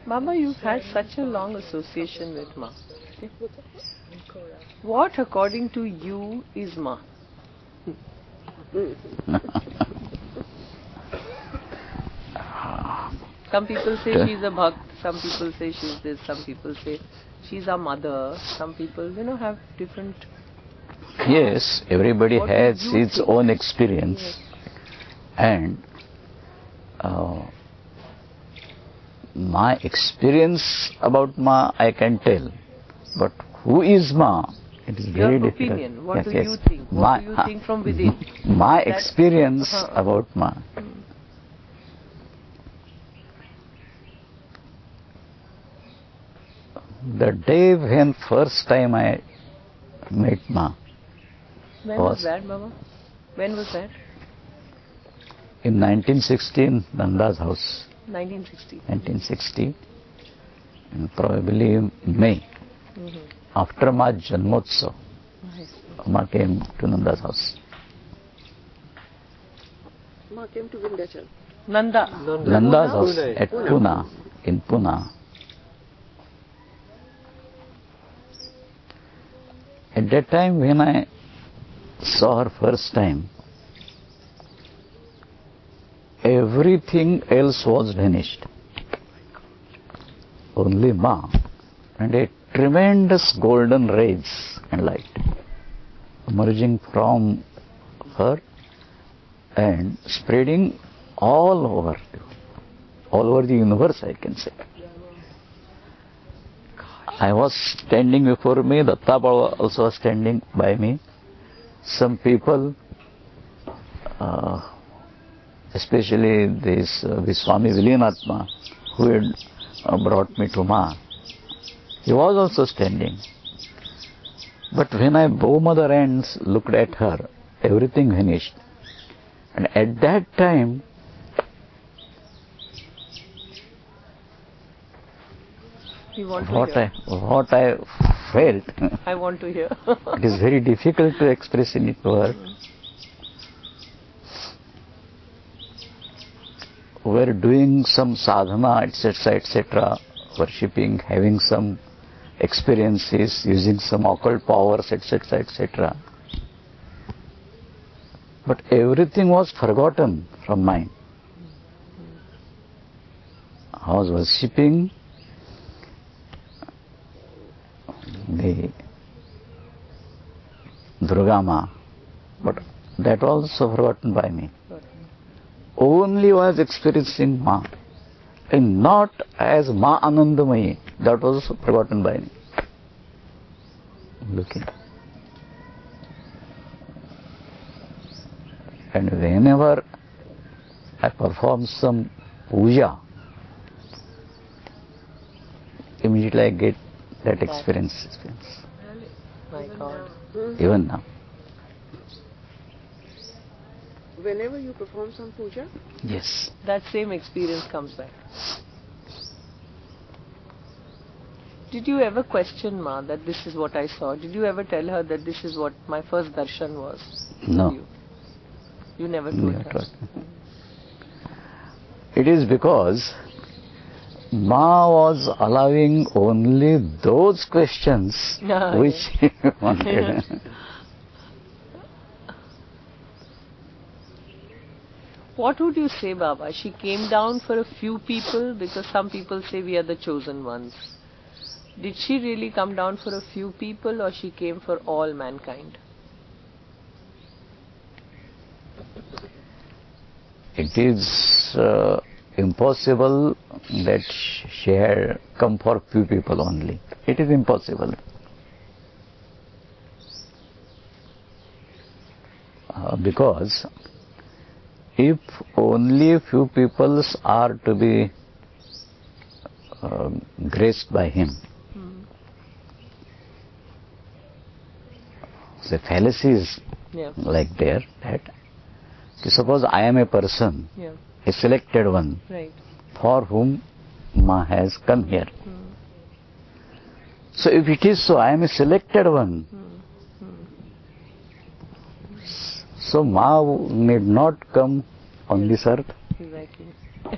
Mama, you've had such a long association with Ma. What, according to you, is Ma? Some people say she's a bhakt, some people say she's this, some people say she's a mother, some people, have different... Yes, everybody has its own experience. Yes. And my experience about Ma I can tell, but who is Ma? It is very Your difficult. opinion, what do you think? What do you think from within? My experience about Ma. The day when first time I met Ma. When was that, Mama? When was that? In 1916, Nanda's house. 1960. 1960, and probably May. After Ma Janmotsav, Ma came to Nanda's house. Ma came to Vindhyachal. Nanda's house at Pune, in Pune. At that time when I saw her first time, everything else was vanished. Only Ma and a tremendous golden rays and light emerging from her and spreading all over the universe, I can say. I was standing before me, Datta Baba also was standing by me. Some people, especially this Swami Vilinatma, who had brought me to Ma, he was also standing. But when I both mother ends looked at her, everything vanished. And at that time, what I felt, I want to hear. it is very difficult to express in words. We were doing some sadhana, etc., worshipping, having some experiences, using some occult powers, etc. But everything was forgotten from mine. I was worshipping the Durga Ma, but that was also forgotten by me. Only was experiencing Ma, and not as Ma Anandamayi, that was forgotten by me. Looking. And whenever I perform some puja, immediately I get that experience. My God. Even now. Whenever you perform some puja? Yes. That same experience comes back. Did you ever question Ma that this is what I saw? Did you ever tell her that this is what my first darshan was? No. You never told her? It is because Ma was allowing only those questions which she wanted. What would you say, Baba? She came down for a few people, because some people say we are the chosen ones. Did she really come down for a few people, or she came for all mankind? It is impossible that she had come for few people only. It is impossible. Because if only a few people are to be graced by him, the fallacy is like there, that suppose I am a person, a selected one, for whom Ma has come here. So if it is so, I am a selected one. So Ma need not come on this earth. Exactly.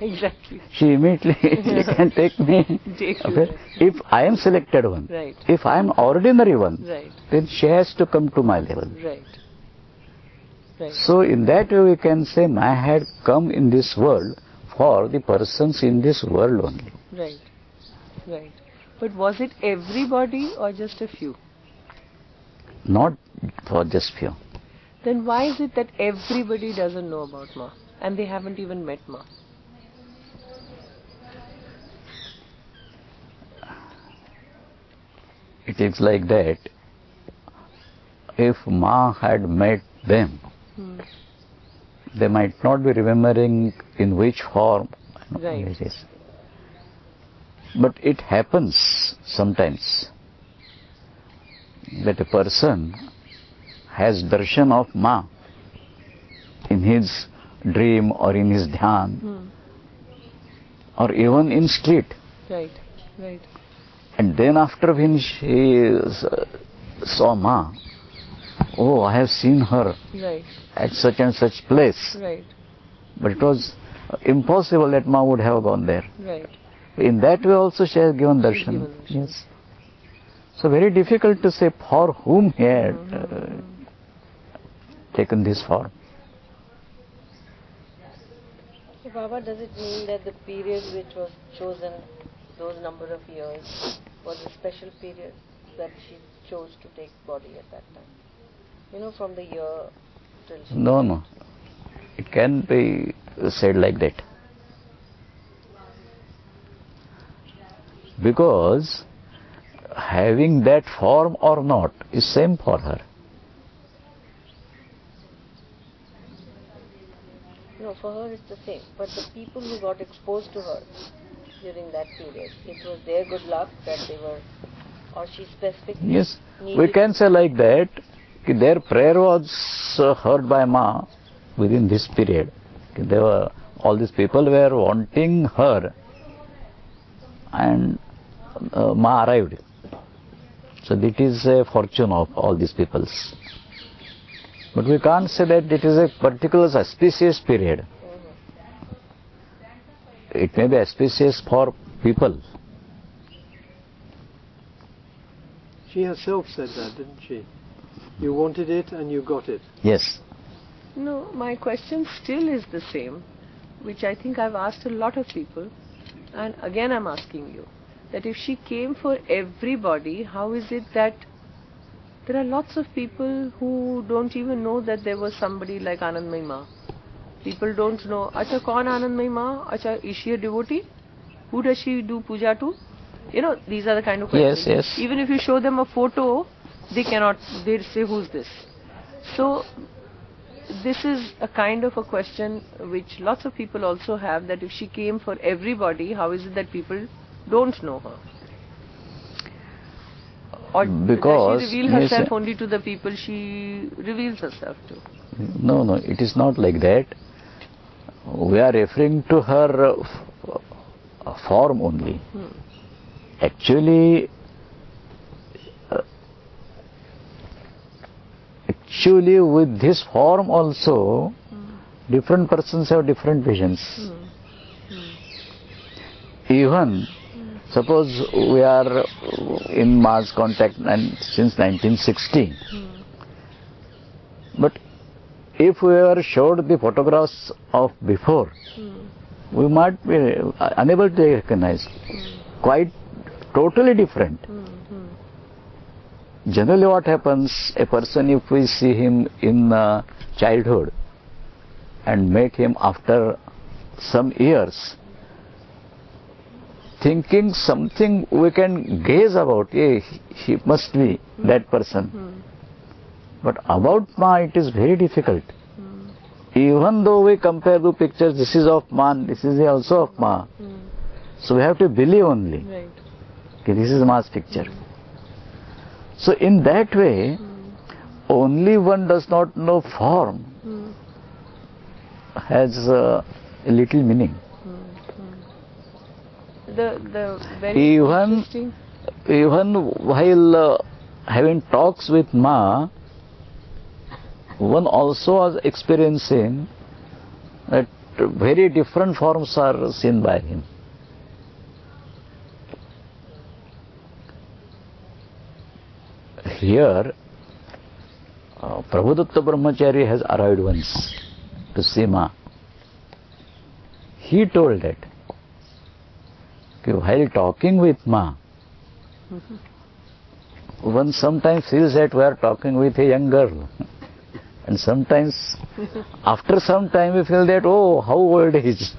Exactly. She immediately can take me. Take you. Okay? If I am selected one, Right. if I am ordinary one, Right. then she has to come to my level. Right. Right. So in that way we can say I had come in this world for the persons in this world only. Right. Right. But was it everybody or just a few? Not for just few. Then why is it that everybody doesn't know about Ma and they haven't even met Ma? It is like that. If Ma had met them, they might not be remembering in which form Right. it is. But it happens sometimes that a person has darshan of Ma in his dream or in his dhyan or even in street. Right. Right. And then after when she saw Ma, oh, I have seen her Right. at such and such place. Right. But it was impossible that Ma would have gone there. Right. In that way also she has given darshan. Given darshan. Yes. So very difficult to say for whom he had taken this form. So Baba, does it mean that the period which was chosen, those number of years, was a special period that she chose to take body at that time? You know, from the year till she... No. It can be said like that. Because having that form or not is same for her. No, for her it's the same. But the people who got exposed to her during that period, it was their good luck that they were, or she specifically Yes, needed... we can say like that, their prayer was heard by Ma within this period. All these people were wanting her, and Ma arrived. So it is a fortune of all these peoples. But we can't say that it is a particular auspicious period. It may be auspicious for people. She herself said that, didn't she? You wanted it and you got it. Yes. No, my question still is the same, which I think I've asked a lot of people. And again I'm asking you, that if she came for everybody, how is it that there are lots of people who don't even know that there was somebody like Anandamayi Ma? People don't know, acha, kaun Anandamayi Ma? Acha, is she a devotee? Who does she do puja to? You know, these are the kind of questions. Yes. Even if you show them a photo, they say, who's this? So, this is a kind of a question which lots of people also have, that if she came for everybody, how is it that people don't know her? Or Because does she reveal herself only to the people she reveals herself to? No, it is not like that. We are referring to her form only. Actually, with this form also, different persons have different visions. Even, suppose we are in Ma's contact since 1960, but if we were showed the photographs of before, we might be unable to recognize. Quite totally different. Generally what happens, a person, if we see him in childhood and meet him after some years, thinking something we can gaze about, he must be that person. But about Ma, it is very difficult. Even though we compare the pictures, this is of Ma, this is also of Ma. So we have to believe only. Right. Okay, this is Ma's picture. So in that way, only one does not know form has a little meaning. The very interesting... Even while having talks with Ma, one also was experiencing that very different forms are seen by him. Here, Prabhudatta Brahmachari has arrived once to see Ma. He told that while talking with Ma, one sometimes feels that we are talking with a young girl. And sometimes, after some time, we feel that, oh, how old is